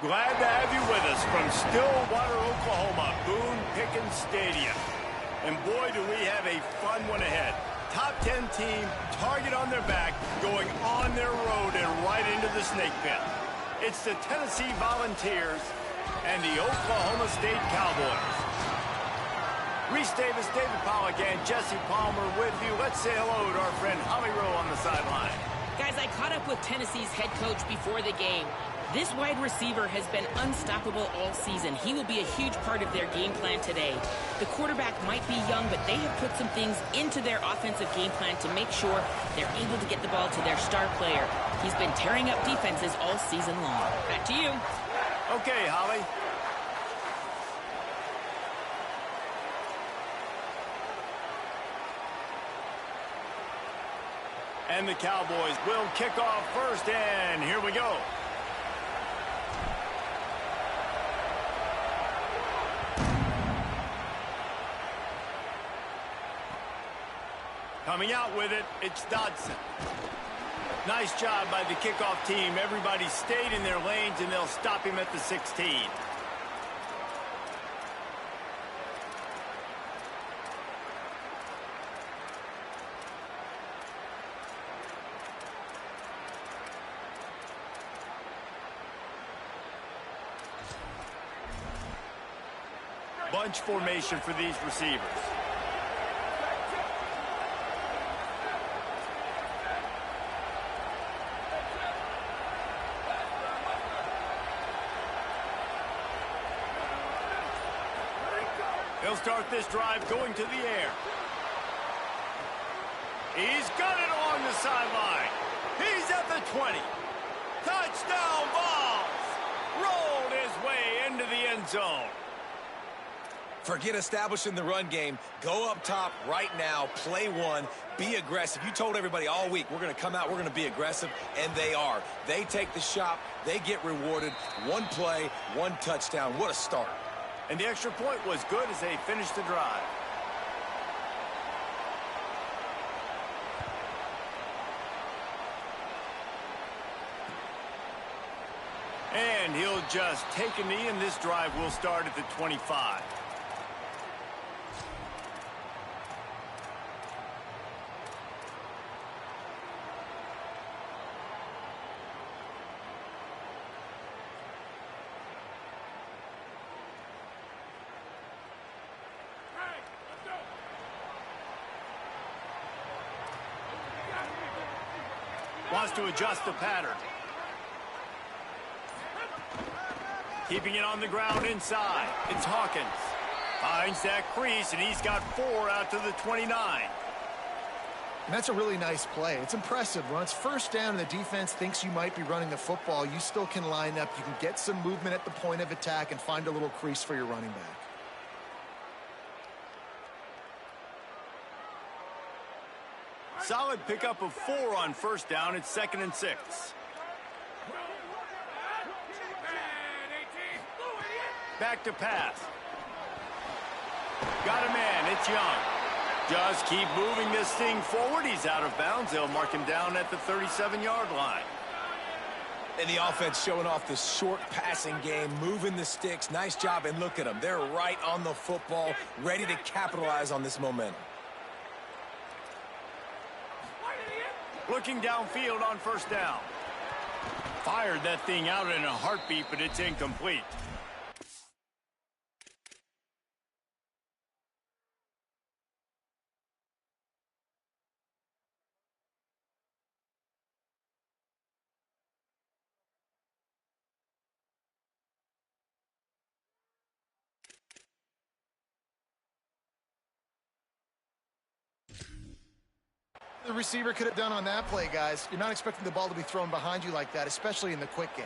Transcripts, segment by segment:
Glad to have you with us from Stillwater, Oklahoma, Boone Pickens Stadium. And boy, do we have a fun one ahead. Top 10 team, target on their back, going on their road and right into the snake pit. It's the Tennessee Volunteers and the Oklahoma State Cowboys. Reese Davis, David Pollack, and Jesse Palmer with you. Let's say hello to our friend Holly Rowe on the sideline. Guys, I caught up with Tennessee's head coach before the game. This wide receiver has been unstoppable all season. He will be a huge part of their game plan today. The quarterback might be young, but they have put some things into their offensive game plan to make sure they're able to get the ball to their star player. He's been tearing up defenses all season long. Back to you. Okay, Holly. And the Cowboys will kick off first, and here we go. Coming out with it, it's Dodson. Nice job by the kickoff team. Everybody stayed in their lanes, and they'll stop him at the 16. Bunch formation for these receivers. He'll start this drive going to the air. He's got it along the sideline. He's at the 20. Touchdown balls. Rolled his way into the end zone. Forget establishing the run game. Go up top right now. Play one. Be aggressive. You told everybody all week, we're going to come out, we're going to be aggressive, and they are. They take the shot. They get rewarded. One play, one touchdown. What a start. And the extra point was good as they finished the drive. And he'll just take a knee, and this drive will start at the 25. Wants to adjust the pattern. Keeping it on the ground inside. It's Hawkins. Finds that crease, and he's got 4 out to the 29. And that's a really nice play. It's impressive. When it's first down and the defense thinks you might be running the football, you still can line up. You can get some movement at the point of attack and find a little crease for your running back. Solid pickup of 4 on first down. It's 2nd and 6. Back to pass. Got a man. It's Young. Just keep moving this thing forward. He's out of bounds. They'll mark him down at the 37-yard line. And the offense showing off the short passing game, moving the sticks. Nice job, and look at them. They're right on the football, ready to capitalize on this momentum. Looking downfield on first down. Fired that thing out in a heartbeat, but it's incomplete. The receiver could have done on that play, guys. You're not expecting the ball to be thrown behind you like that, especially in the quick game.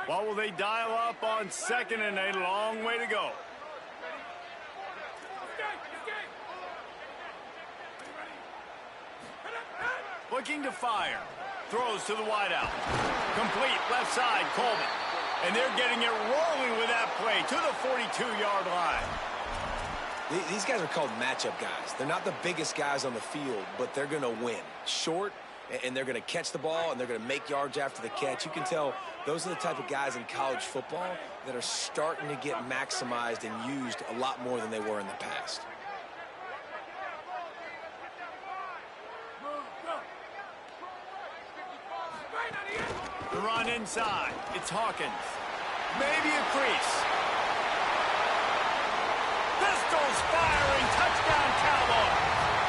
What will they dial up on 2nd and a long way to go? Looking to fire. Throws to the wideout. Complete left side, Coleman. And they're getting it rolling with that play to the 42-yard line. These guys are called matchup guys. They're not the biggest guys on the field, but they're going to win. Short, and they're going to catch the ball, and they're going to make yards after the catch. You can tell those are the type of guys in college football that are starting to get maximized and used a lot more than they were in the past. The run inside. It's Hawkins. Maybe a crease. Pistols firing. Touchdown, Cowboys.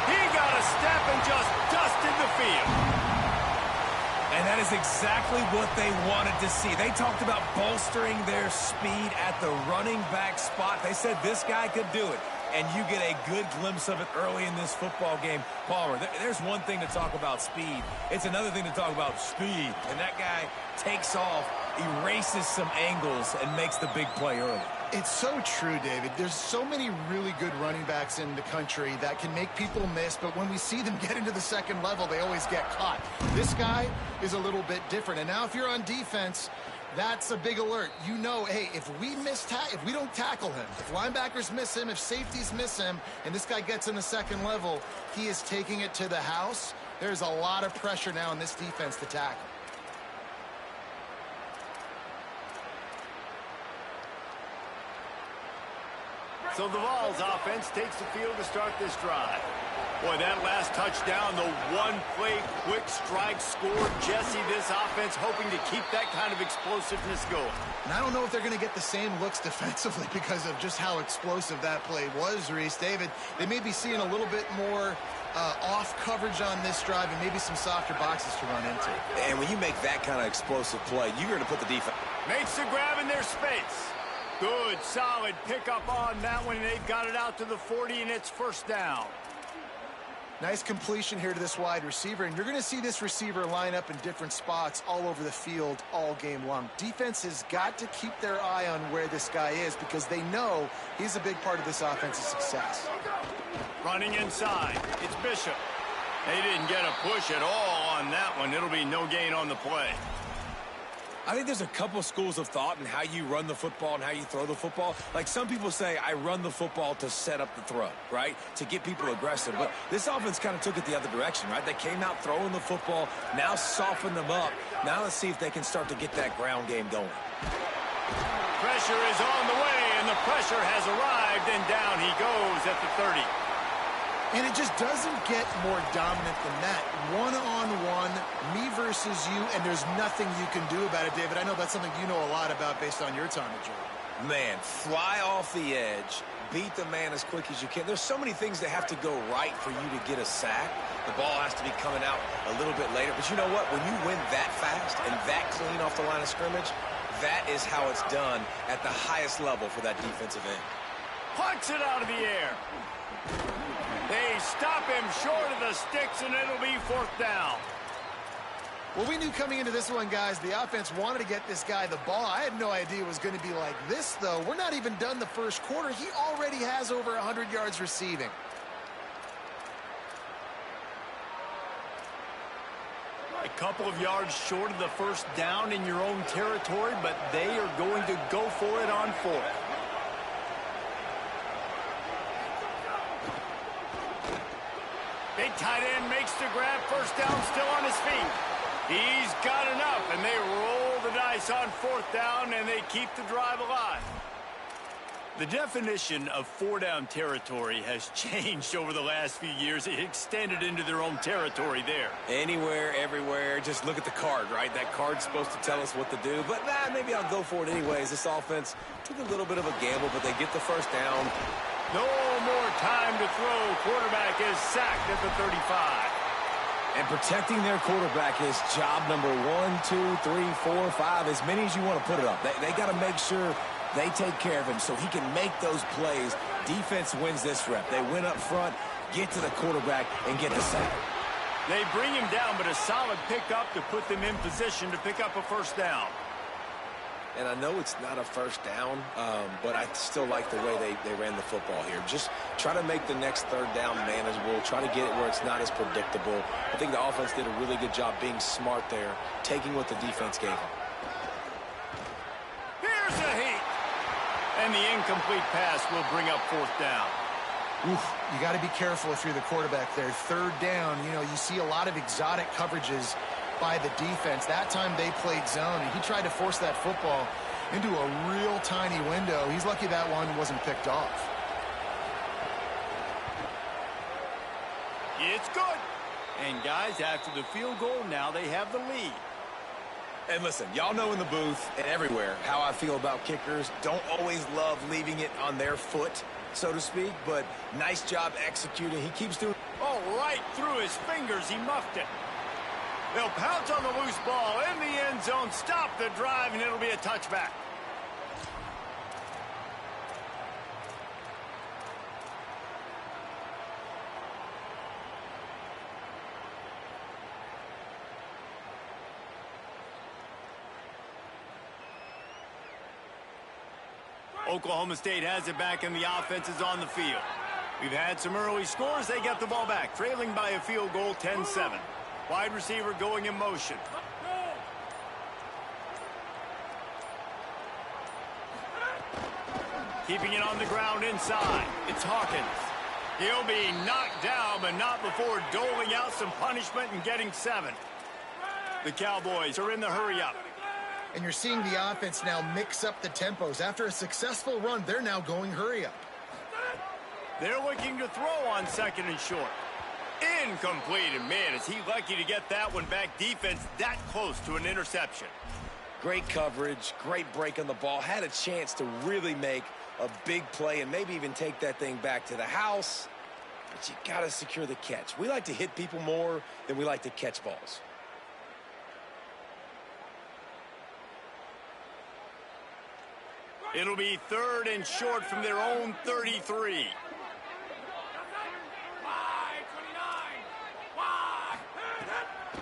He got a step and just dusted the field. And that is exactly what they wanted to see. They talked about bolstering their speed at the running back spot. They said this guy could do it. And you get a good glimpse of it early in this football game. Palmer, there's one thing to talk about speed. It's another thing to talk about speed. And that guy takes off, erases some angles, and makes the big play early. It's so true, David. There's so many really good running backs in the country that can make people miss, but when we see them get into the second level, they always get caught. This guy is a little bit different. And now if you're on defense, that's a big alert. You know, hey, if we don't tackle him, if linebackers miss him, if safeties miss him, and this guy gets in the second level, he is taking it to the house. There's a lot of pressure now in this defense to tackle. So the Vols offense takes the field to start this drive. Boy, that last touchdown, the one-play quick strike scored. Jesse, this offense hoping to keep that kind of explosiveness going. And I don't know if they're going to get the same looks defensively because of just how explosive that play was, Reese. David, they may be seeing a little bit more off coverage on this drive and maybe some softer boxes to run into. And when you make that kind of explosive play, you're going to put the defense. Makes the grab in their space. Good, solid pickup on that one. They've got it out to the 40, and it's first down. Nice completion here to this wide receiver, and you're going to see this receiver line up in different spots all over the field all game long. Defense has got to keep their eye on where this guy is because they know he's a big part of this offense's success. Running inside, it's Bishop. They didn't get a push at all on that one. It'll be no gain on the play. I think there's a couple schools of thought in how you run the football and how you throw the football. Like some people say, I run the football to set up the throw, right? To get people aggressive. But this offense kind of took it the other direction, right? They came out throwing the football, now softened them up. Now let's see if they can start to get that ground game going. Pressure is on the way, and the pressure has arrived, and down he goes at the 30. And it just doesn't get more dominant than that. One-on-one, me versus you, and there's nothing you can do about it, David. I know that's something you know a lot about based on your time at Georgia. Man, fly off the edge, beat the man as quick as you can. There's so many things that have to go right for you to get a sack. The ball has to be coming out a little bit later. But you know what? When you win that fast and that clean off the line of scrimmage, that is how it's done at the highest level for that defensive end. Punts it out of the air. They stop him short of the sticks, and it'll be fourth down. Well, we knew coming into this one, guys, the offense wanted to get this guy the ball. I had no idea it was going to be like this, though. We're not even done the first quarter. He already has over 100 yards receiving. A couple of yards short of the first down in your own territory, but they are going to go for it on fourth. Big tight end makes the grab. First down, still on his feet. He's got enough, and they roll the dice on fourth down, and they keep the drive alive. The definition of four-down territory has changed over the last few years. It extended into their own territory there. Anywhere, everywhere. Just look at the card, right? That card's supposed to tell us what to do. But maybe I'll go for it anyways. This offense took a little bit of a gamble, but they get the first down. No more time to throw. Quarterback is sacked at the 35. And protecting their quarterback is job number 1, 2, 3, 4, 5, as many as you want to put it up. They got to make sure they take care of him so he can make those plays. Defense wins this rep. They win up front, get to the quarterback, and get the sack. They bring him down, but a solid pickup to put them in position to pick up a first down. And I know it's not a first down, but I still like the way they ran the football here. Just try to make the next third down manageable. Try to get it where it's not as predictable. I think the offense did a really good job being smart there, taking what the defense gave them. Here's a heat. And the incomplete pass will bring up fourth down. Oof, you got to be careful if you're the quarterback there. Third down, you know, you see a lot of exotic coverages by the defense. That time they played zone, and he tried to force that football into a real tiny window. He's lucky that one wasn't picked off. It's good. And guys, after the field goal, now they have the lead. And listen, y'all know in the booth and everywhere how I feel about kickers. Don't always love leaving it on their foot, so to speak, but nice job executing. He keeps doing. Oh, right through his fingers, he muffed it. They'll pounce on the loose ball in the end zone, stop the drive, and it'll be a touchback. Oklahoma State has it back, and the offense is on the field. We've had some early scores. They get the ball back, trailing by a field goal, 10-7. Wide receiver going in motion. Keeping it on the ground inside. It's Hawkins. He'll be knocked down, but not before doling out some punishment and getting 7. The Cowboys are in the hurry-up. And you're seeing the offense now mix up the tempos. After a successful run, they're now going hurry up. They're looking to throw on second and short. Incomplete, and man, is he lucky to get that one back. Defense that close to an interception. Great coverage, great break on the ball. Had a chance to really make a big play and maybe even take that thing back to the house. But you got to secure the catch. We like to hit people more than we like to catch balls. It'll be third and short from their own 33.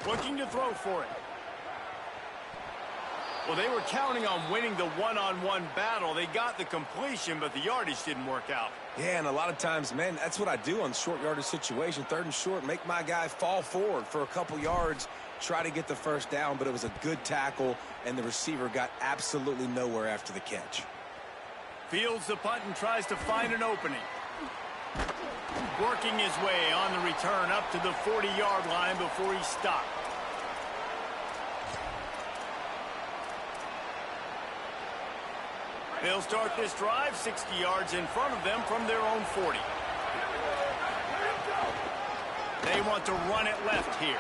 Looking to throw for it. Well, they were counting on winning the one-on-one battle. They got the completion, but the yardage didn't work out. Yeah, and a lot of times, man, that's what I do on short yardage situation. Third and short, make my guy fall forward for a couple yards, try to get the first down, but it was a good tackle, and the receiver got absolutely nowhere after the catch. Fields the punt and tries to find an opening. Working his way on the return up to the 40-yard line before he stopped. They'll start this drive 60 yards in front of them from their own 40. They want to run it left here.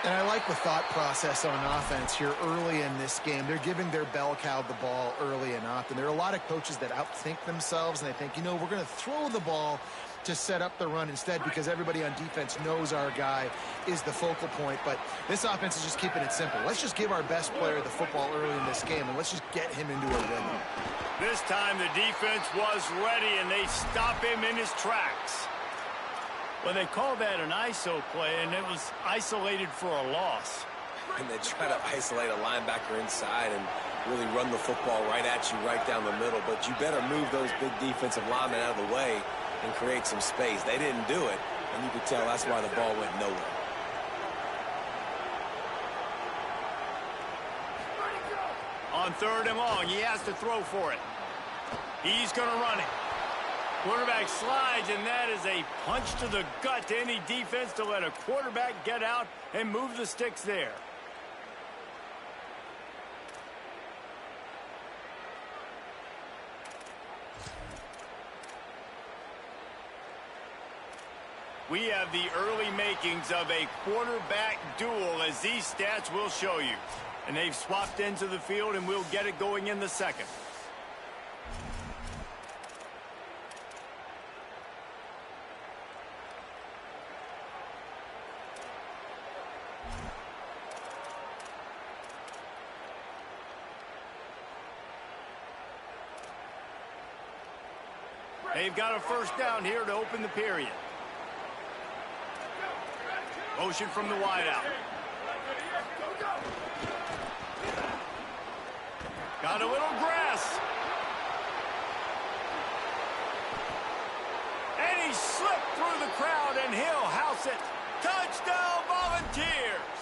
And I like the thought process on offense here early in this game. They're giving their bell cow the ball early and often. There are a lot of coaches that outthink themselves, and they think, you know, we're going to throw the ball to set up the run instead because everybody on defense knows our guy is the focal point. But this offense is just keeping it simple. Let's just give our best player the football early in this game, and let's just get him into a rhythm. This time the defense was ready, and they stop him in his tracks. Well, they called that an ISO play, and it was isolated for a loss. And they try to isolate a linebacker inside and really run the football right at you, right down the middle. But you better move those big defensive linemen out of the way and create some space. They didn't do it, and you could tell that's why the ball went nowhere. On third and long, he has to throw for it. He's going to run it. Quarterback slides, and that is a punch to the gut to any defense to let a quarterback get out and move the sticks there. We have the early makings of a quarterback duel, as these stats will show you. And they've swapped into the field, and we'll get it going in the second. They've got a first down here to open the period. Motion from the wideout. Got a little grass. And he slipped through the crowd, and he'll house it. Touchdown, Volunteers!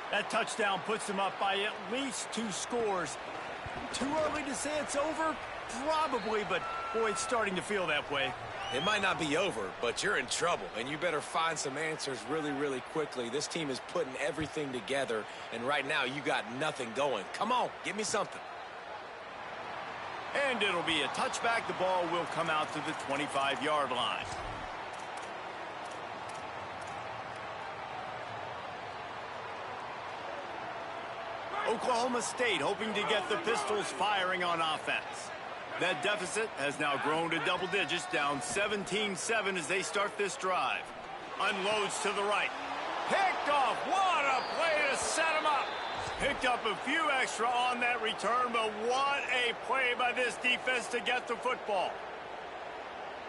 That touchdown puts them up by at least 2 scores. Too early to say it's over? Probably, but boy, it's starting to feel that way. It might not be over, but you're in trouble, and you better find some answers really, really quickly. This team is putting everything together, and right now you got nothing going. Come on, give me something. And it'll be a touchback. The ball will come out to the 25-yard line. Oklahoma State hoping to get the Pistols firing on offense. That deficit has now grown to double digits, down 17-7 as they start this drive. Unloads to the right. Picked off. What a play to set him up. Picked up a few extra on that return, but what a play by this defense to get the football.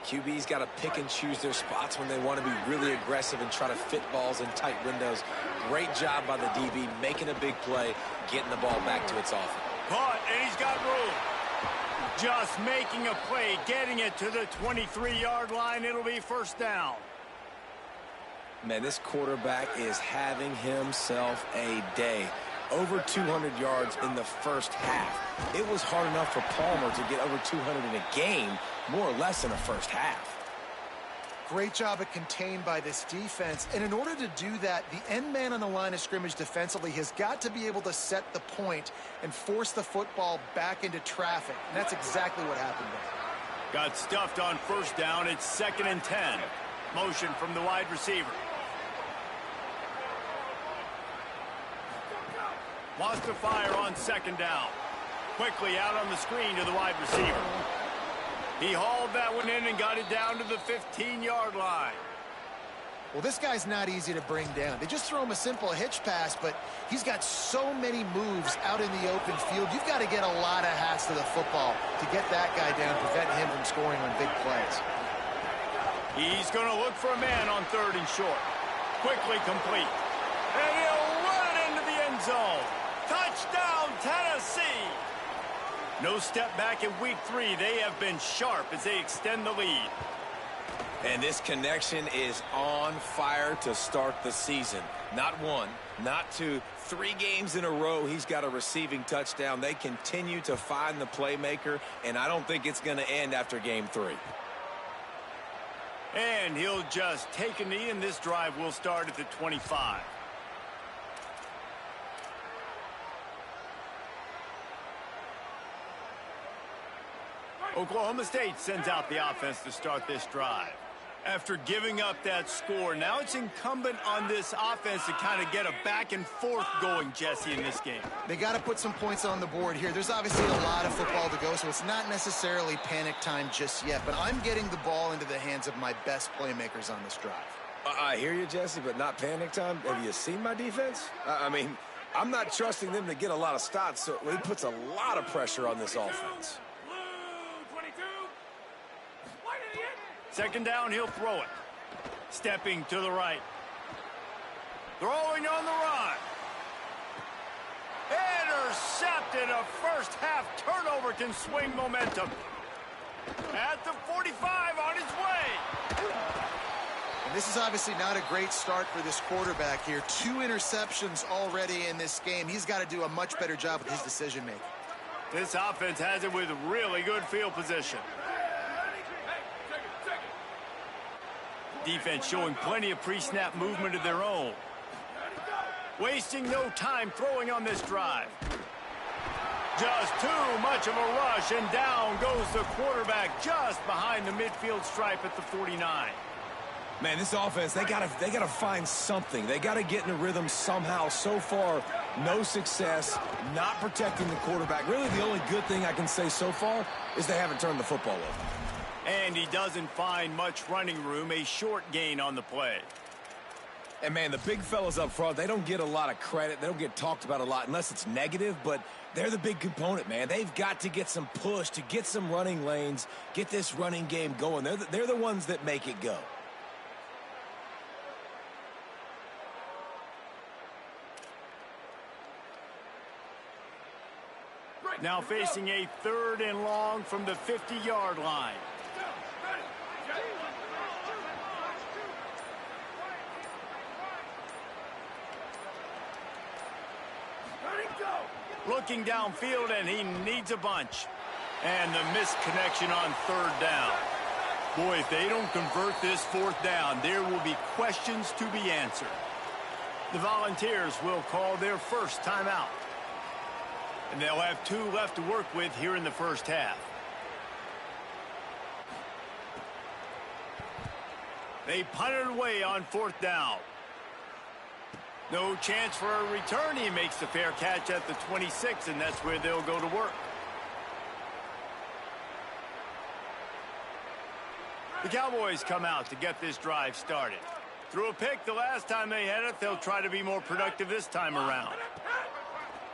QB's got to pick and choose their spots when they want to be really aggressive and try to fit balls in tight windows. Great job by the DB, making a big play, getting the ball back to its offense. Caught, and he's got room. Just making a play, getting it to the 23-yard line. It'll be first down. Man, this quarterback is having himself a day. Over 200 yards in the first half. It was hard enough for Palmer to get over 200 in a game, more or less in the first half. Great job at contained by this defense. And in order to do that, the end man on the line of scrimmage defensively has got to be able to set the point and force the football back into traffic. And that's exactly what happened there. Got stuffed on first down. It's 2nd and 10. Motion from the wide receiver. Wants to fire on 2nd down. Quickly out on the screen to the wide receiver. He hauled that one in and got it down to the 15-yard line. Well, this guy's not easy to bring down. They just throw him a simple hitch pass, but he's got so many moves out in the open field. You've got to get a lot of hats to the football to get that guy down, prevent him from scoring on big plays. He's going to look for a man on 3rd and short. Quickly complete. And he'll run it into the end zone. Touchdown, Tennessee! No step back in week 3. They have been sharp as they extend the lead. And this connection is on fire to start the season. Not 1, not 2, 3 games in a row he's got a receiving touchdown. They continue to find the playmaker, and I don't think it's going to end after game 3. And he'll just take a knee, and this drive will start at the 25. Oklahoma State sends out the offense to start this drive. After giving up that score, now it's incumbent on this offense to kind of get a back and forth going, Jesse, in this game. They got to put some points on the board here. There's obviously a lot of football to go, so it's not necessarily panic time just yet, but I'm getting the ball into the hands of my best playmakers on this drive. I hear you, Jesse, but not panic time. Have you seen my defense? I mean, I'm not trusting them to get a lot of stops, so he puts a lot of pressure on this offense. 2nd down, he'll throw it. Stepping to the right. Throwing on the run. Intercepted. A first half turnover can swing momentum. At the 45 on his way. And this is obviously not a great start for this quarterback here. 2 interceptions already in this game. He's got to do a much better job with his decision making. This offense has it with really good field position. Defense showing plenty of pre-snap movement of their own. Wasting no time throwing on this drive. Just too much of a rush, and down goes the quarterback just behind the midfield stripe at the 49. Man, this offense, they gotta find something. They gotta get in a rhythm somehow. So far, no success, not protecting the quarterback. Really, the only good thing I can say so far is they haven't turned the football over. And he doesn't find much running room, a short gain on the play. And, man, the big fellas up front, they don't get a lot of credit. They don't get talked about a lot unless it's negative, but they're the big component, man. They've got to get some push, to get some running lanes, get this running game going. They're the ones that make it go. Now facing a 3rd and long from the 50-yard line. Looking downfield, and he needs a bunch. And the missed connection on 3rd down. Boy, if they don't convert this fourth down, there will be questions to be answered. The Volunteers will call their first timeout. And they'll have 2 left to work with here in the first half. They punt it away on fourth down. No chance for a return. He makes the fair catch at the 26, and that's where they'll go to work. The Cowboys come out to get this drive started. Threw a pick the last time they had it. They'll try to be more productive this time around.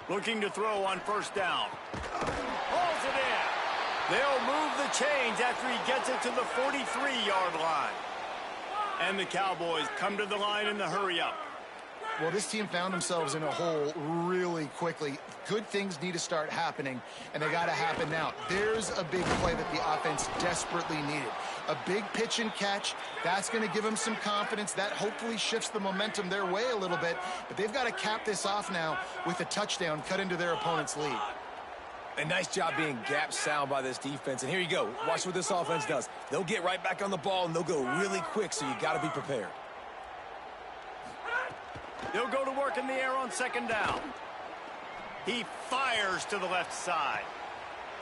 Looking to throw on first down. Hauls it in. They'll move the chains after he gets it to the 43-yard line. And the Cowboys come to the line in the hurry-up. Well, this team found themselves in a hole really quickly. Good things need to start happening, and they got to happen now. There's a big play that the offense desperately needed. A big pitch and catch. That's going to give them some confidence. That hopefully shifts the momentum their way a little bit. But they've got to cap this off now with a touchdown cut into their opponent's lead. A nice job being gap sound by this defense. And here you go. Watch what this offense does. They'll get right back on the ball, and they'll go really quick, so you got to be prepared. They'll go to work in the air on second down. He fires to the left side.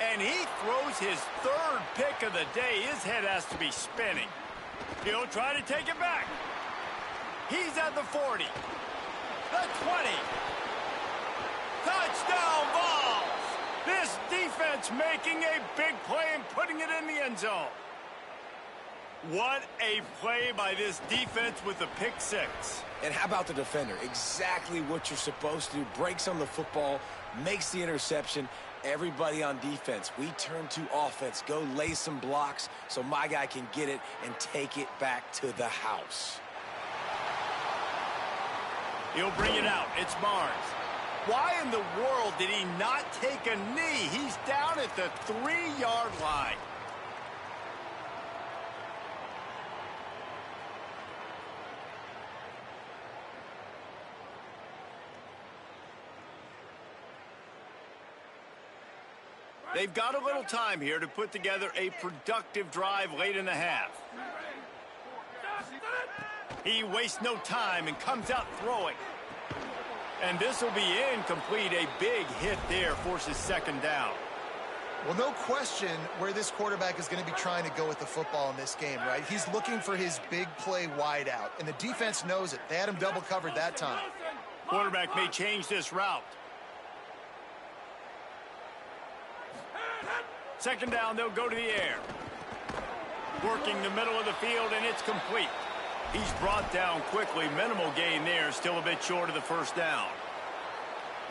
And he throws his 3rd pick of the day. His head has to be spinning. He'll try to take it back. He's at the 40. The 20. Touchdown balls. This defense making a big play and putting it in the end zone. What a play by this defense with the pick 6. And how about the defender? Exactly what you're supposed to do. Breaks on the football, makes the interception. Everybody on defense, we turn to offense. Go lay some blocks so my guy can get it and take it back to the house. He'll bring it out. It's Barnes. Why in the world did he not take a knee? He's down at the 3-yard line. They've got a little time here to put together a productive drive late in the half. He wastes no time and comes out throwing. And this will be incomplete. A big hit there forces second down. Well, no question where this quarterback is going to be trying to go with the football in this game, right? He's looking for his big play wide out, and the defense knows it. They had him double covered that time. Quarterback may change this route. Second down, they'll go to the air. Working the middle of the field, and it's complete. He's brought down quickly. Minimal gain there, still a bit short of the first down.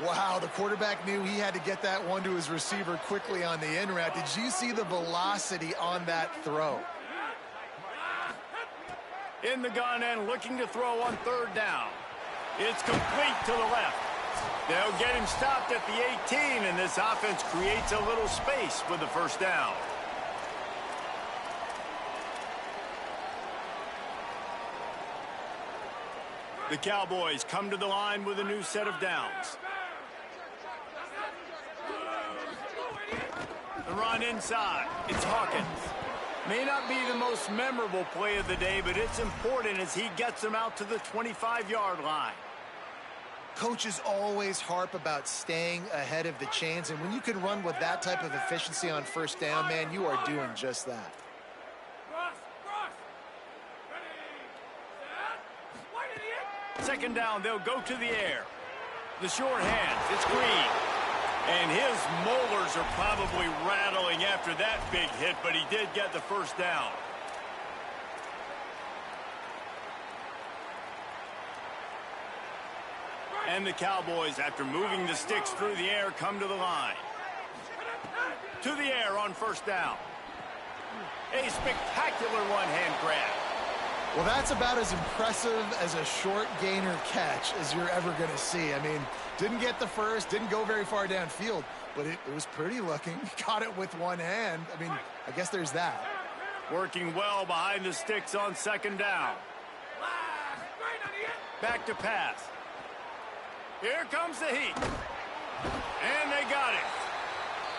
Wow, the quarterback knew he had to get that one to his receiver quickly on the in route. Did you see the velocity on that throw? In the gun and looking to throw on third down. It's complete to the left. They'll get him stopped at the 18, and this offense creates a little space with the first down. The Cowboys come to the line with a new set of downs. The run inside. It's Hawkins. May not be the most memorable play of the day, but it's important as he gets them out to the 25-yard line. Coaches always harp about staying ahead of the chains, and when you can run with that type of efficiency on first down, man, you are doing just that. Second down, they'll go to the air. The short hands, it's Green. And his molars are probably rattling after that big hit, but he did get the first down. And the Cowboys, after moving the sticks through the air, come to the line. To the air on first down. A spectacular one-hand grab. Well, that's about as impressive as a short gainer catch as you're ever going to see. I mean, didn't get the first, didn't go very far downfield, but it was pretty looking. Caught it with one hand. I mean, I guess there's that. Working well behind the sticks on second down. Back to pass. Here comes the heat. And they got it.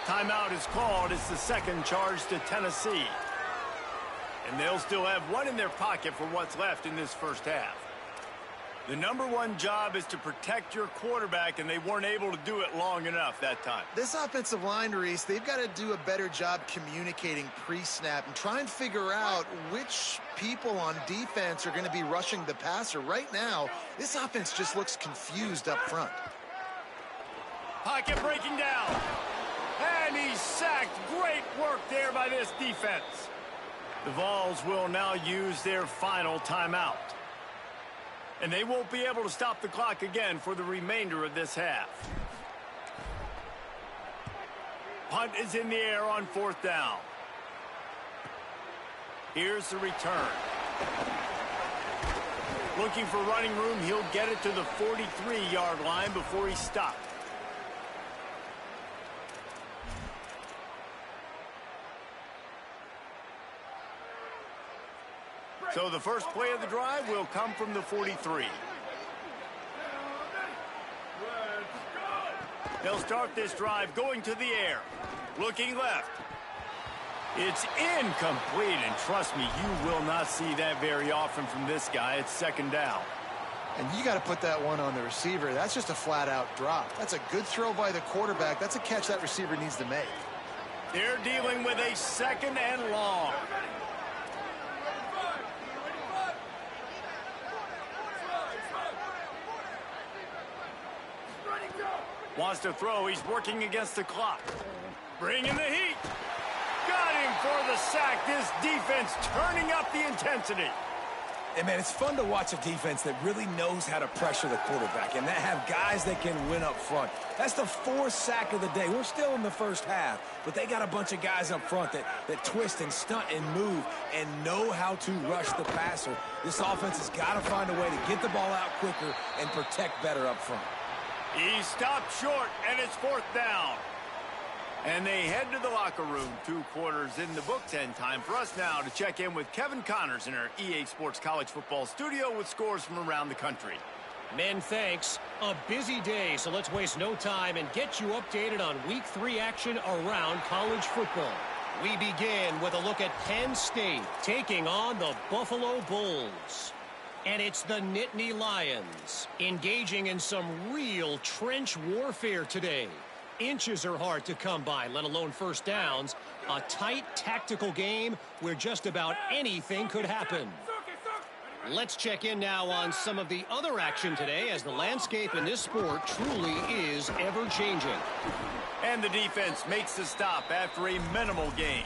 Timeout is called. It's the second charge to Tennessee. And they'll still have one in their pocket for what's left in this first half. The #1 job is to protect your quarterback, and they weren't able to do it long enough that time. This offensive line, Reese, they've got to do a better job communicating pre-snap and try and figure out which people on defense are going to be rushing the passer. Right now, this offense just looks confused up front. Pocket breaking down. And he's sacked. Great work there by this defense. The Vols will now use their final timeout. And they won't be able to stop the clock again for the remainder of this half. Punt is in the air on 4th down. Here's the return. Looking for running room, he'll get it to the 43-yard line before he stopped. So the first play of the drive will come from the 43. They'll start this drive going to the air. Looking left. It's incomplete, and trust me, you will not see that very often from this guy. It's 2nd down. And you got to put that one on the receiver. That's just a flat-out drop. That's a good throw by the quarterback. That's a catch that receiver needs to make. They're dealing with a 2nd and long. Wants to throw. He's working against the clock. Bringing the heat. Got him for the sack. This defense turning up the intensity. And, man, it's fun to watch a defense that really knows how to pressure the quarterback and that have guys that can win up front. That's the 4th sack of the day. We're still in the first half, but they got a bunch of guys up front that twist and stunt and move and know how to rush the passer. This offense has got to find a way to get the ball out quicker and protect better up front. He stopped short, and it's 4th down. And they head to the locker room. 2 quarters in the books, and time for us now to check in with Kevin Connors in our EA Sports College Football studio with scores from around the country. Men, thanks. A busy day, so let's waste no time and get you updated on Week 3 action around college football. We begin with a look at Penn State taking on the Buffalo Bulls. And it's the Nittany Lions engaging in some real trench warfare today. Inches are hard to come by, let alone first downs. A tight tactical game where just about anything could happen. Let's check in now on some of the other action today, as the landscape in this sport truly is ever-changing. And the defense makes the stop after a minimal gain.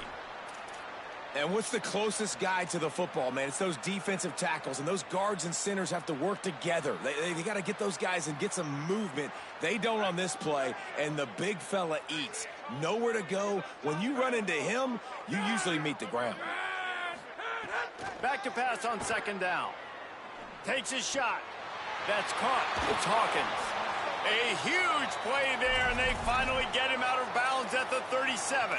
And what's the closest guy to the football, man? It's those defensive tackles, and those guards and centers have to work together. They got to get those guys and get some movement. They don't on this play, and the big fella eats. Nowhere to go. When you run into him, you usually meet the ground. Back to pass on 2nd down. Takes his shot. That's caught. It's Hawkins. A huge play there, and they finally get him out of bounds at the 37.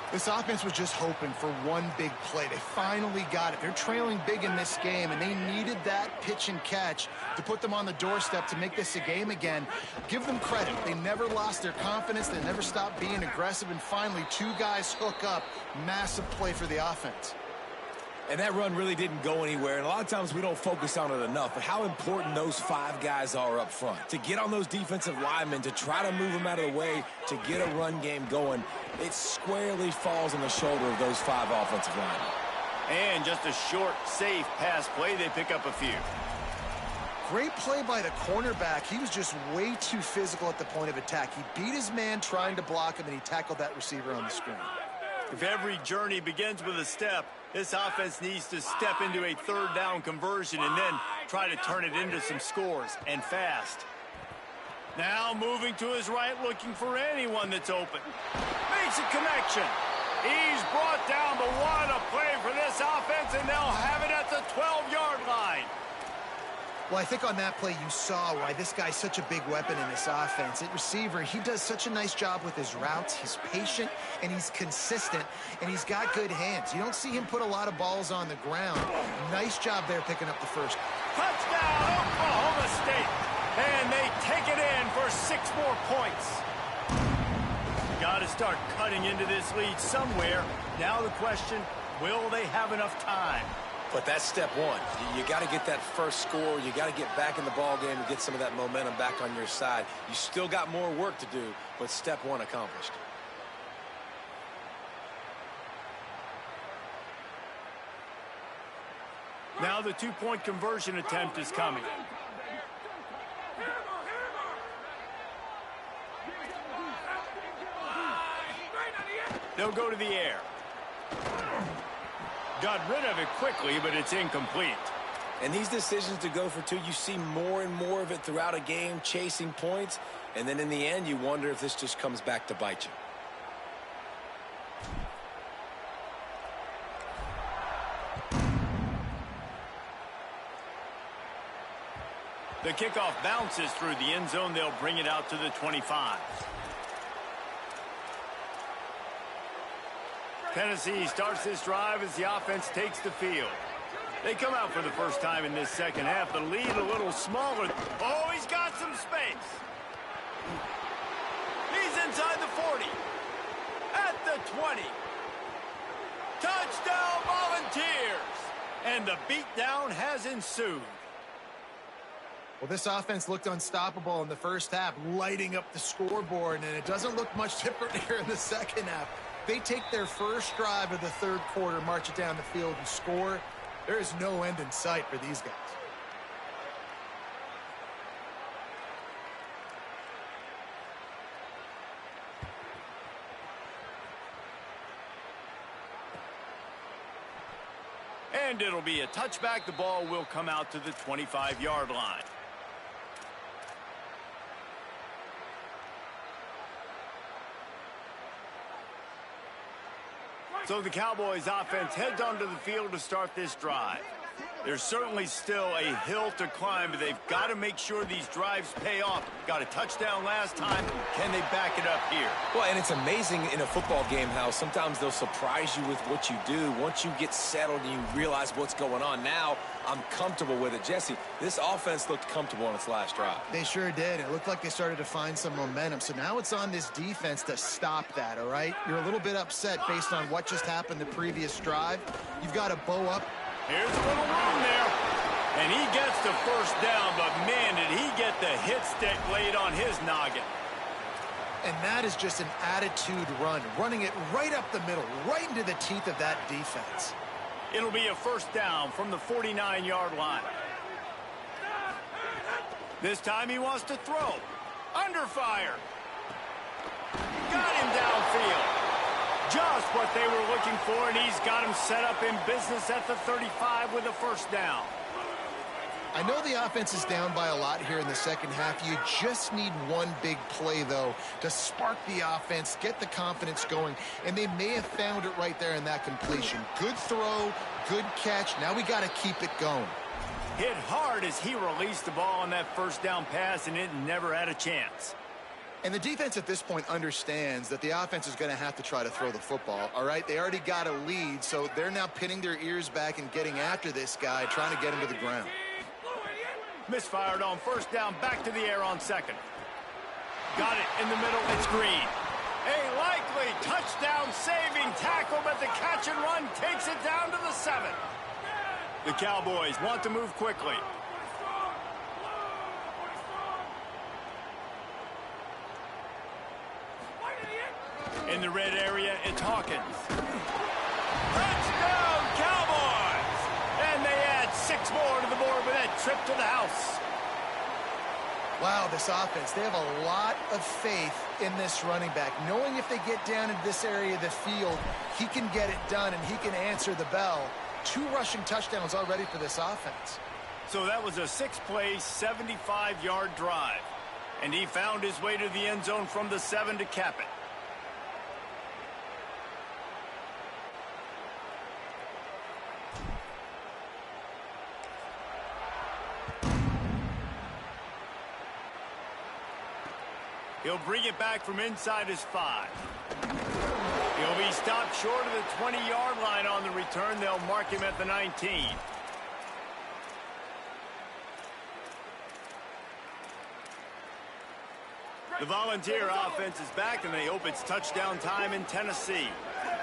This offense was just hoping for one big play. They finally got it. They're trailing big in this game, and they needed that pitch and catch to put them on the doorstep to make this a game again. Give them credit. They never lost their confidence. They never stopped being aggressive, and finally 2 guys hook up. Massive play for the offense. And that run really didn't go anywhere, and a lot of times we don't focus on it enough, but how important those 5 guys are up front. To get on those defensive linemen, to try to move them out of the way, to get a run game going, it squarely falls on the shoulder of those 5 offensive linemen. And just a short, safe pass play, they pick up a few. Great play by the cornerback. He was just way too physical at the point of attack. He beat his man trying to block him, and he tackled that receiver on the screen. If every journey begins with a step, this offense needs to step into a 3rd down conversion and then try to turn it into some scores, and fast. Now moving to his right, looking for anyone that's open. Makes a connection. He's brought down, but what a play for this offense, and they'll have it at the 12-yard line. Well, I think on that play you saw why this guy's such a big weapon in this offense. At receiver, he does such a nice job with his routes. He's patient, and he's consistent, and he's got good hands. You don't see him put a lot of balls on the ground. Nice job there picking up the first. Touchdown, Oklahoma State. And they take it in for 6 more points. Got to start cutting into this lead somewhere. Now the question, Will they have enough time? But that's step one. You got to get that first score. You got to get back in the ball game and get some of that momentum back on your side. You still got more work to do, but step one accomplished. Now the two-point conversion attempt is coming. They'll go to the air. Got rid of it quickly, but it's incomplete. And these decisions to go for two, you see more and more of it throughout a game, chasing points. And then in the end, you wonder if this just comes back to bite you. The kickoff bounces through the end zone. They'll bring it out to the 25. Tennessee starts this drive as the offense takes the field. They come out for the first time in this second half. The lead a little smaller. Oh, he's got some space. He's inside the 40. At the 20. Touchdown Volunteers. And the beatdown has ensued. Well, this offense looked unstoppable in the first half, lighting up the scoreboard, and it doesn't look much different here in the second half. They take their first drive of the third quarter, march it down the field, and score. There is no end in sight for these guys. And it'll be a touchback. The ball will come out to the 25-yard line. So the Cowboys offense heads onto the field to start this drive. There's certainly still a hill to climb, but they've got to make sure these drives pay off. Got a touchdown last time. Can they back it up here? Well, and it's amazing in a football game how sometimes they'll surprise you with what you do. Once you get settled and you realize what's going on, now I'm comfortable with it. Jesse, this offense looked comfortable on its last drive. They sure did. It looked like they started to find some momentum. So now it's on this defense to stop that, all right? You're a little bit upset based on what just happened the previous drive. You've got to bow up. Here's a little room there. And he gets the first down, but man, did he get the hit stick laid on his noggin. And that is just an attitude run, running it right up the middle, right into the teeth of that defense. It'll be a first down from the 49-yard line. This time he wants to throw. Under fire. Got him downfield. Just what they were looking for, and he's got him set up in business at the 35 with a first down. I know the offense is down by a lot here in the second half. You just need one big play, though, to spark the offense, get the confidence going, and they may have found it right there in that completion. Good throw, good catch. Now we got to keep it going. Hit hard as he released the ball on that first down pass, and it never had a chance. And the defense at this point understands that the offense is going to have to try to throw the football, all right? They already got a lead, so they're now pinning their ears back and getting after this guy, trying to get him to the ground. Misfired on first down, back to the air on second. Got it in the middle, it's Green. A likely touchdown-saving tackle, but the catch and run takes it down to the 7. The Cowboys want to move quickly. In the red area, it's Hawkins. Touchdown, Cowboys! And they add 6 more to the board with that trip to the house. Wow, this offense, they have a lot of faith in this running back, knowing if they get down into this area of the field, he can get it done and he can answer the bell. 2 rushing touchdowns already for this offense. So that was a 6-play, 75-yard drive. And he found his way to the end zone from the 7 to cap it. He'll bring it back from inside his 5. He'll be stopped short of the 20-yard line on the return. They'll mark him at the 19. The Volunteer offense is back, and they hope it's touchdown time in Tennessee.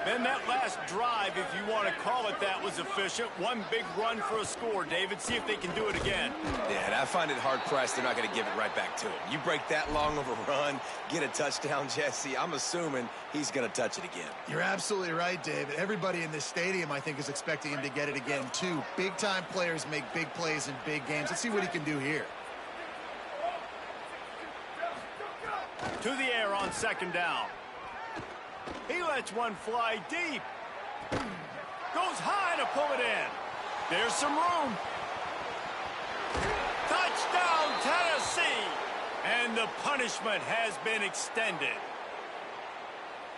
Then that last drive, if you want to call it that, was efficient. One big run for a score, David. See if they can do it again. Yeah, and I find it hard-pressed they're not going to give it right back to him. You break that long of a run, get a touchdown, Jesse, I'm assuming he's going to touch it again. You're absolutely right, David. Everybody in this stadium, I think, is expecting him to get it again, too. Big-time players make big plays in big games. Let's see what he can do here. To the air on second down. He lets one fly deep. Goes high to pull it in. There's some room. Touchdown, Tennessee! And the punishment has been extended.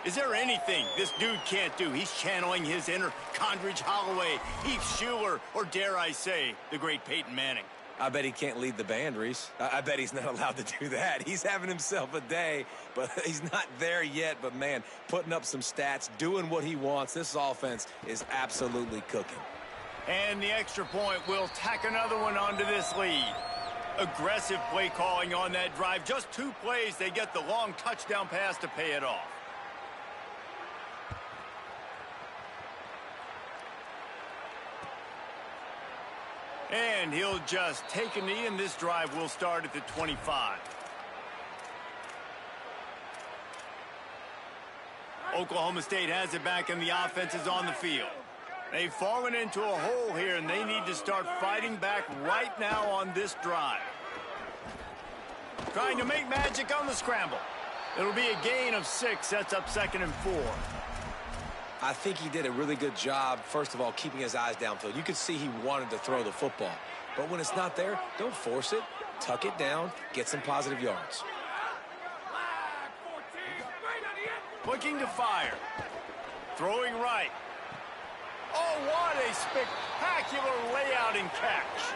Is there anything this dude can't do? He's channeling his inner Condridge Holloway, Heath Schuler, or dare I say, the great Peyton Manning. I bet he can't lead the band, Reese. I bet he's not allowed to do that. He's having himself a day, but he's not there yet. But, man, putting up some stats, doing what he wants. This offense is absolutely cooking. And the extra point will tack another one onto this lead. Aggressive play calling on that drive. Just 2 plays, they get the long touchdown pass to pay it off. And he'll just take a knee, and this drive will start at the 25. Oklahoma State has it back, and the offense is on the field. They've fallen into a hole here, and they need to start fighting back right now on this drive. Trying to make magic on the scramble. It'll be a gain of 6, sets up 2nd and 4. I think he did a really good job, first of all, keeping his eyes downfield. You could see he wanted to throw the football. But when it's not there, don't force it. Tuck it down, get some positive yards. Looking to fire. Throwing right. Oh, what a spectacular layout and catch.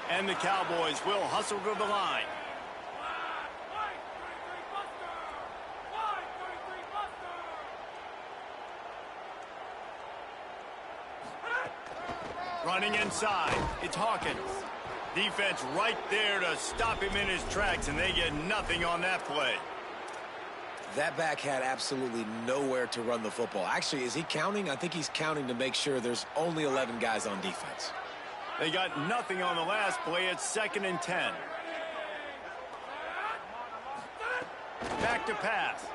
And the Cowboys will hustle to the line. Running inside, it's Hawkins. Defense right there to stop him in his tracks, and they get nothing on that play. That back had absolutely nowhere to run the football. Actually, is he counting? I think he's counting to make sure there's only 11 guys on defense. They got nothing on the last play. It's 2nd and 10. Back to pass.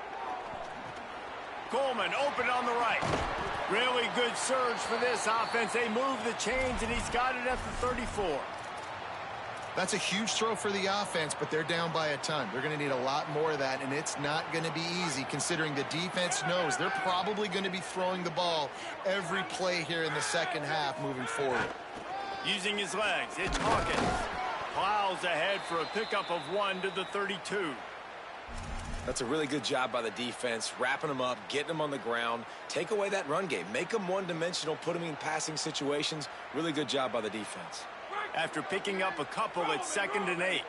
Coleman open on the right. Really good surge for this offense. They move the chains, and he's got it at the 34. That's a huge throw for the offense, but they're down by a ton. They're going to need a lot more of that, and it's not going to be easy considering the defense knows they're probably going to be throwing the ball every play here in the second half moving forward. Using his legs, it's Hawkins. Plows ahead for a pickup of 1 to the 32. That's a really good job by the defense, wrapping them up, getting them on the ground. Take away that run game. Make them one-dimensional, put them in passing situations. Really good job by the defense. After picking up a couple, it's 2nd and 8.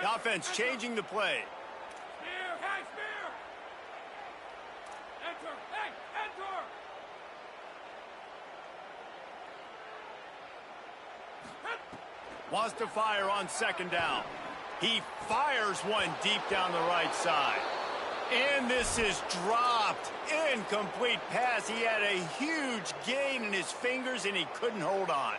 The offense changing the play. Wants to fire on 2nd down. He fires one deep down the right side. And this is dropped. Incomplete pass. He had a huge gain in his fingers, and he couldn't hold on.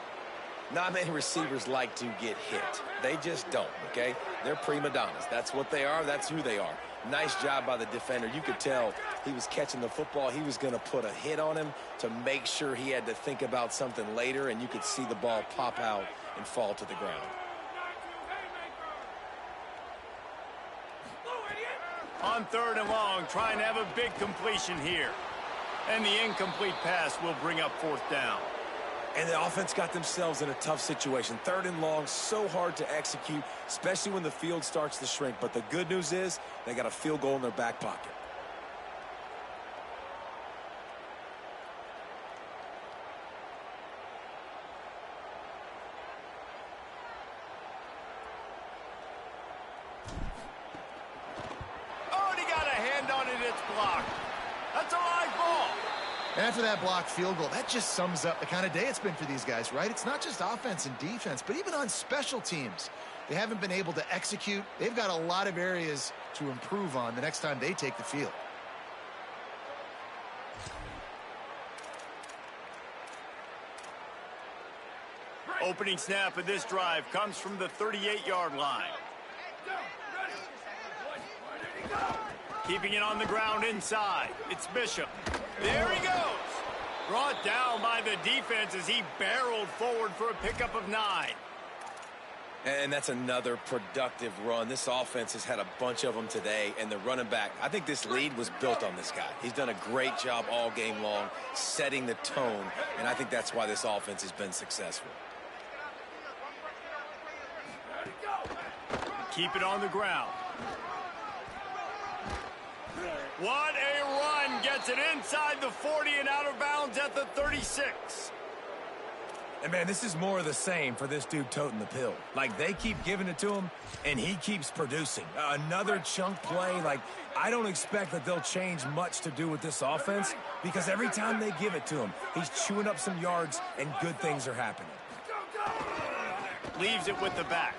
Not many receivers like to get hit. They just don't, okay? They're prima donnas. That's what they are. That's who they are. Nice job by the defender. You could tell he was catching the football. He was going to put a hit on him to make sure he had to think about something later, and you could see the ball pop out and fall to the ground. On 3rd and long, trying to have a big completion here. And the incomplete pass will bring up 4th down. And the offense got themselves in a tough situation. 3rd and long, so hard to execute, especially when the field starts to shrink. But the good news is they got a field goal in their back pocket. After that blocked field goal, that just sums up the kind of day it's been for these guys, right? It's not just offense and defense, but even on special teams. They haven't been able to execute. They've got a lot of areas to improve on the next time they take the field. Opening snap of this drive comes from the 38-yard line. Keeping it on the ground inside. It's Bishop. There he goes. Brought down by the defense as he barreled forward for a pickup of 9. And that's another productive run. This offense has had a bunch of them today, and the running back, I think this lead was built on this guy. He's done a great job all game long setting the tone, and I think that's why this offense has been successful. Keep it on the ground. What a run. Gets it inside the 40 and out of bounds at the 36. And, man, this is more of the same for this dude toting the pill. Like, they keep giving it to him, and he keeps producing. Another chunk play. Like, I don't expect that they'll change much to do with this offense because every time they give it to him, he's chewing up some yards, and good things are happening. Leaves it with the back.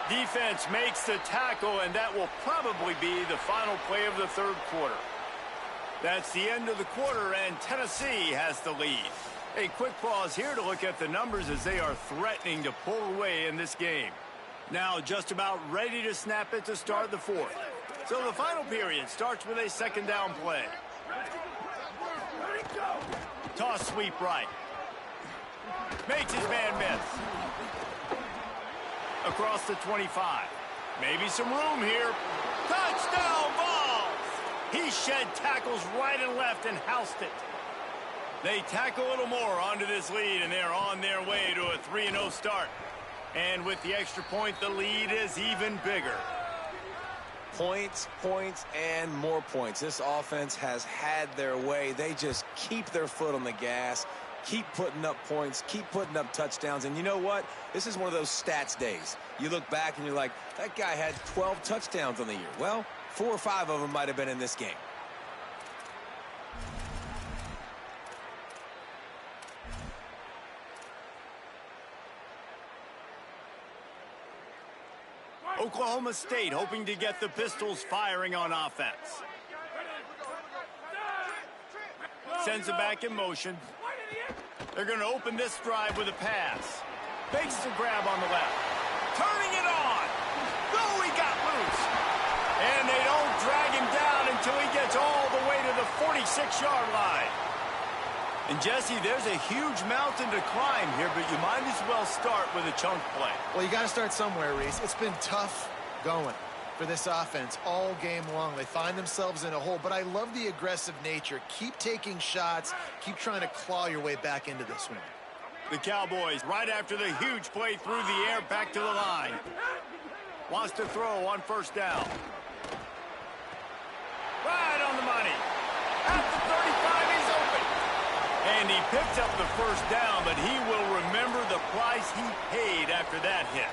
Defense makes the tackle, and that will probably be the final play of the third quarter. That's the end of the quarter, and Tennessee has the lead. A quick pause here to look at the numbers as they are threatening to pull away in this game. Now just about ready to snap it to start the fourth. So the final period starts with a second down play. Toss sweep right. Makes his man miss. Across the 25. Maybe some room here. Touchdown Vols! He shed tackles right and left and housed it. They tackle a little more onto this lead, and they're on their way to a 3-0 start. And with the extra point, the lead is even bigger. Points, points, and more points. This offense has had their way. They just keep their foot on the gas, keep putting up points, keep putting up touchdowns. And you know what? This is one of those stats days. You look back and you're like, that guy had 12 touchdowns on the year. Well, 4 or 5 of them might have been in this game. Oklahoma State hoping to get the Pistols firing on offense. Sends it back in motion. They're going to open this drive with a pass. Fakes the grab on the left. Turning it on. Oh, he got loose. And they don't drag him down until he gets all the way to the 46-yard line. And, Jesse, there's a huge mountain to climb here, but you might as well start with a chunk play. Well, you got to start somewhere, Reese. It's been tough going for this offense all game long. They find themselves in a hole, but I love the aggressive nature. Keep taking shots. Keep trying to claw your way back into this one. The Cowboys, right after the huge play through the air, back to the line. Wants to throw on first down. Right on the money. At the 35, he's open. And he picked up the first down, but he will remember the price he paid after that hit.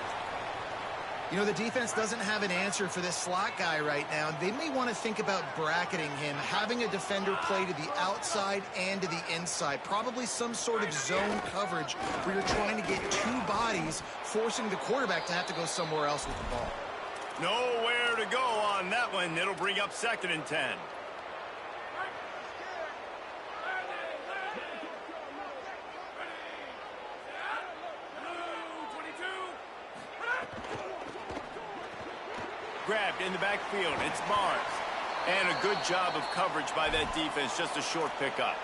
You know, the defense doesn't have an answer for this slot guy right now. They may want to think about bracketing him, having a defender play to the outside and to the inside. Probably some sort of zone coverage where you're trying to get 2 bodies, forcing the quarterback to have to go somewhere else with the ball. Nowhere to go on that one. It'll bring up 2nd and 10. Grabbed in the backfield. It's Barnes. And a good job of coverage by that defense. Just a short pickup.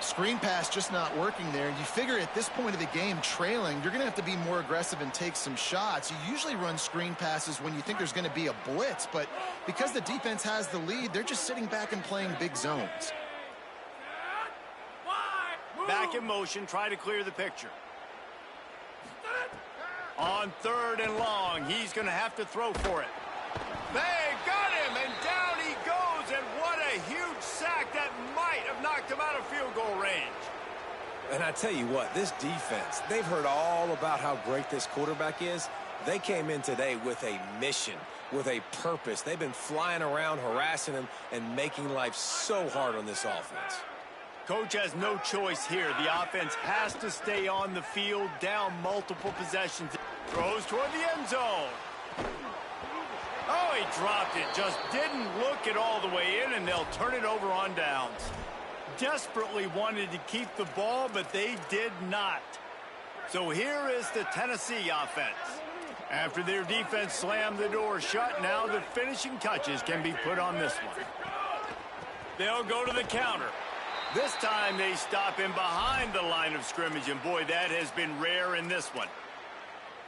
Screen pass just not working there. You figure at this point of the game, trailing, you're going to have to be more aggressive and take some shots. You usually run screen passes when you think there's going to be a blitz, but because the defense has the lead, they're just sitting back and playing big zones. Back in motion, try to clear the picture. On 3rd and long, he's going to have to throw for it. They got him, and down he goes, and what a huge sack that might have knocked him out of field goal range. And I tell you what, this defense, they've heard all about how great this quarterback is. They came in today with a mission, with a purpose. They've been flying around, harassing him, and making life so hard on this offense. Coach has no choice here. The offense has to stay on the field, down multiple possessions. Throws toward the end zone. Oh, he dropped it. Just didn't look it all the way in, and they'll turn it over on downs. Desperately wanted to keep the ball, but they did not. So here is the Tennessee offense. After their defense slammed the door shut, now the finishing touches can be put on this one. They'll go to the counter. This time they stop him behind the line of scrimmage, and boy, that has been rare in this one.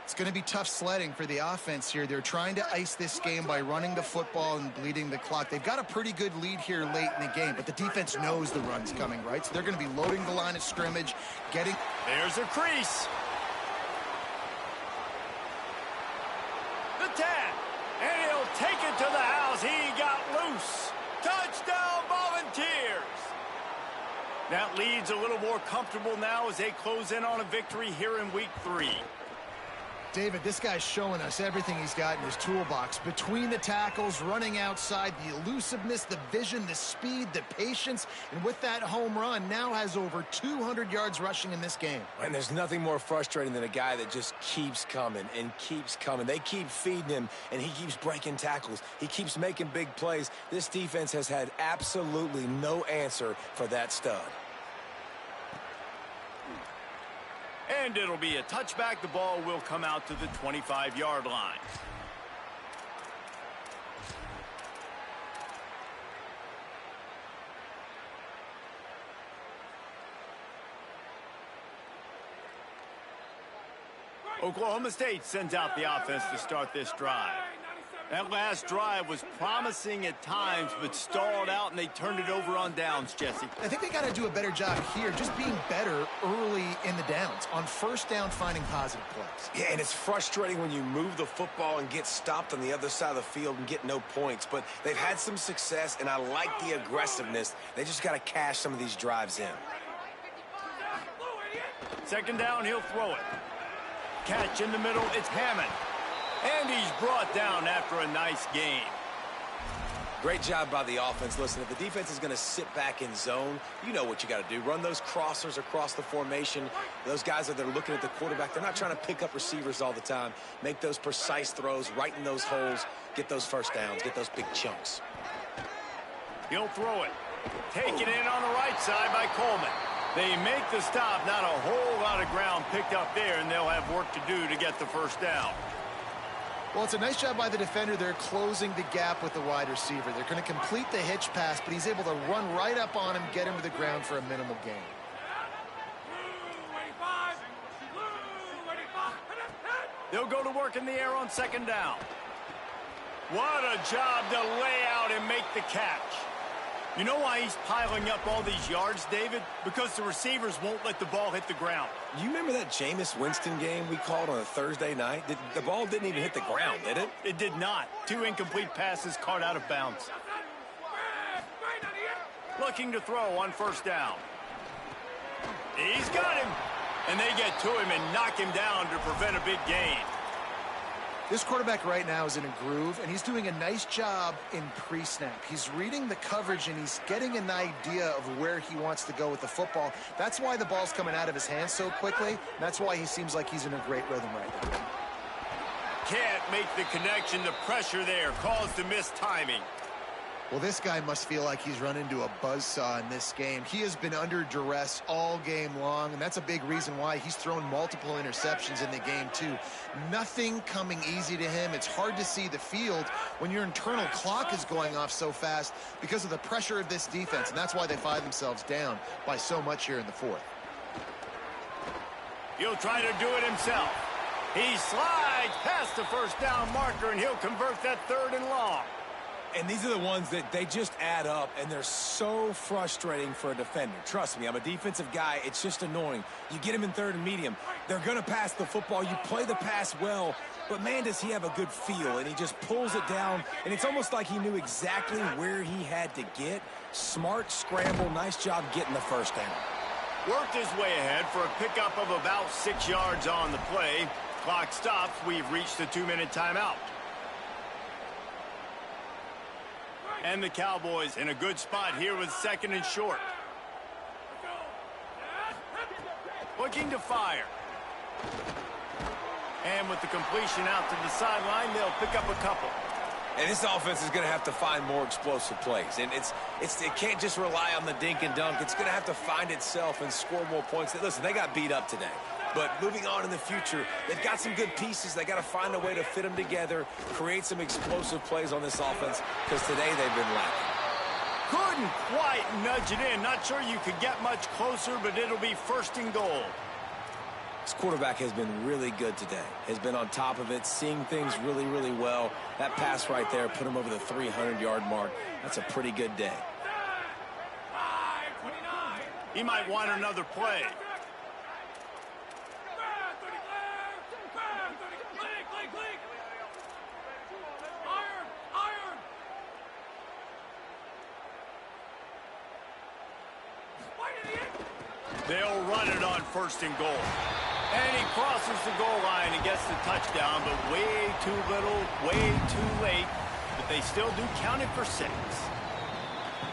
It's going to be tough sledding for the offense here. They're trying to ice this game by running the football and bleeding the clock. They've got a pretty good lead here late in the game, but the defense knows the run's coming, right? So they're going to be loading the line of scrimmage, getting... There's a crease. The tap. And he'll take it to the house. He got loose. Touchdown, Volunteers. That lead's a little more comfortable now as they close in on a victory here in Week 3. David, this guy's showing us everything he's got in his toolbox. Between the tackles, running outside, the elusiveness, the vision, the speed, the patience, and with that home run, now has over 200 yards rushing in this game. And there's nothing more frustrating than a guy that just keeps coming and keeps coming. They keep feeding him, and he keeps breaking tackles. He keeps making big plays. This defense has had absolutely no answer for that stud. And it'll be a touchback. The ball will come out to the 25-yard line. Oklahoma State sends out the offense to start this drive. That last drive was promising at times, but stalled out, and they turned it over on downs, Jesse. I think they got to do a better job here, just being better early in the downs, on first down, finding positive plays. Yeah, and it's frustrating when you move the football and get stopped on the other side of the field and get no points, but they've had some success, and I like the aggressiveness. They just got to cash some of these drives in. Second down, he'll throw it. Catch in the middle, it's Hammond. And he's brought down after a nice game. Great job by the offense. Listen, if the defense is going to sit back in zone, you know what you got to do. Run those crossers across the formation. Those guys that are looking at the quarterback, they're not trying to pick up receivers all the time. Make those precise throws, right in those holes, get those first downs, get those big chunks. He'll throw it. Taken in on the right side by Coleman. They make the stop. Not a whole lot of ground picked up there, and they'll have work to do to get the first down. Well, it's a nice job by the defender. They're closing the gap with the wide receiver. They're going to complete the hitch pass, but he's able to run right up on him, get him to the ground for a minimal gain. They'll go to work in the air on second down. What a job to lay out and make the catch. You know why he's piling up all these yards, David? Because the receivers won't let the ball hit the ground. You remember that Jameis Winston game we called on a Thursday night? The ball didn't even hit the ground, did it? It did not. 2 incomplete passes caught out of bounds. Looking to throw on first down. He's got him. And they get to him and knock him down to prevent a big gain. This quarterback right now is in a groove, and he's doing a nice job in pre-snap. He's reading the coverage, and he's getting an idea of where he wants to go with the football. That's why the ball's coming out of his hands so quickly. That's why he seems like he's in a great rhythm right now. Can't make the connection. The pressure there caused the missed timing. Well, this guy must feel like he's run into a buzzsaw in this game. He has been under duress all game long, and that's a big reason why he's thrown multiple interceptions in the game, too. Nothing coming easy to him. It's hard to see the field when your internal clock is going off so fast because of the pressure of this defense, and that's why they find themselves down by so much here in the fourth. He'll try to do it himself. He slides past the first down marker, and he'll convert that 3rd and long. And these are the ones that they just add up, and they're so frustrating for a defender. Trust me, I'm a defensive guy. It's just annoying. You get him in 3rd and medium. They're going to pass the football. You play the pass well, but, man, does he have a good feel. And he just pulls it down, and it's almost like he knew exactly where he had to get. Smart scramble. Nice job getting the first down. Worked his way ahead for a pickup of about 6 yards on the play. Clock stops. We've reached the 2-minute timeout. And the Cowboys in a good spot here with 2nd and short. Looking to fire. And with the completion out to the sideline, they'll pick up a couple. And this offense is going to have to find more explosive plays. And it can't just rely on the dink and dunk. It's going to have to find itself and score more points. Listen, they got beat up today. But moving on in the future, they've got some good pieces. They got to find a way to fit them together, create some explosive plays on this offense, because today they've been lacking. Couldn't quite nudge it in. Not sure you could get much closer, but it'll be first and goal. This quarterback has been really good today. Has been on top of it, seeing things really, really well. That pass right there put him over the 300-yard mark. That's a pretty good day. He might want another play. They'll run it on first and goal. And he crosses the goal line and gets the touchdown, but way too little, way too late. But they still do count it for 6.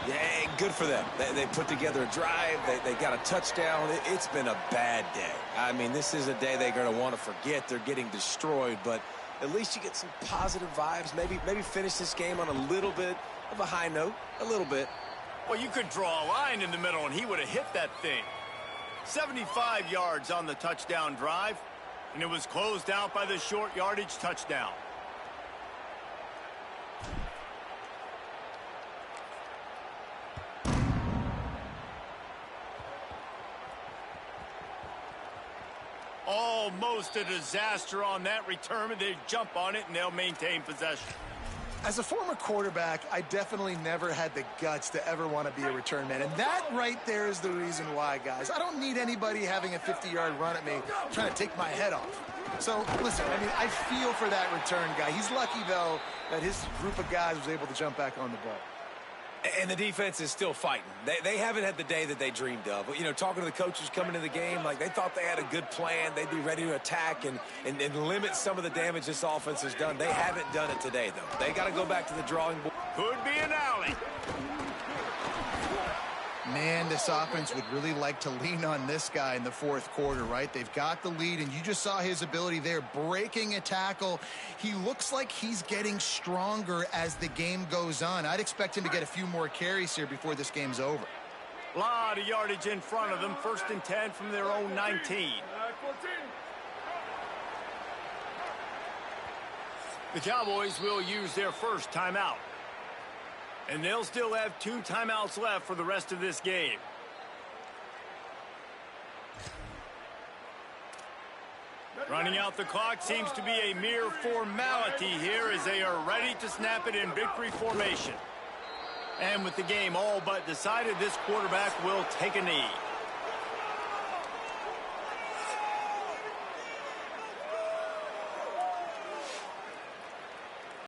Yeah, good for them. They put together a drive. They got a touchdown. It's been a bad day. I mean, this is a day they're going to want to forget. They're getting destroyed, but at least you get some positive vibes. Maybe finish this game on a little bit of a high note, a little bit. Well, you could draw a line in the middle, and he would have hit that thing. 75 yards on the touchdown drive, and it was closed out by the short yardage touchdown. Almost a disaster on that return, and they jump on it, and they'll maintain possession. As a former quarterback, I definitely never had the guts to ever want to be a return man. And that right there is the reason why, guys. I don't need anybody having a 50-yard run at me trying to take my head off. So, listen, I mean, I feel for that return guy. He's lucky, though, that his group of guys was able to jump back on the ball. And the defense is still fighting. They haven't had the day that they dreamed of. You know, talking to the coaches coming into the game, like they thought they had a good plan. They'd be ready to attack and limit some of the damage this offense has done. They haven't done it today, though. They got to go back to the drawing board. Could be an alley. Man, this offense would really like to lean on this guy in the fourth quarter, right? They've got the lead, and you just saw his ability there, breaking a tackle. He looks like he's getting stronger as the game goes on. I'd expect him to get a few more carries here before this game's over. A lot of yardage in front of them. 1st and 10 from their own 19. The Cowboys will use their first timeout. And they'll still have 2 timeouts left for the rest of this game. Running out the clock seems to be a mere formality here as they are ready to snap it in victory formation. And with the game all but decided, this quarterback will take a knee.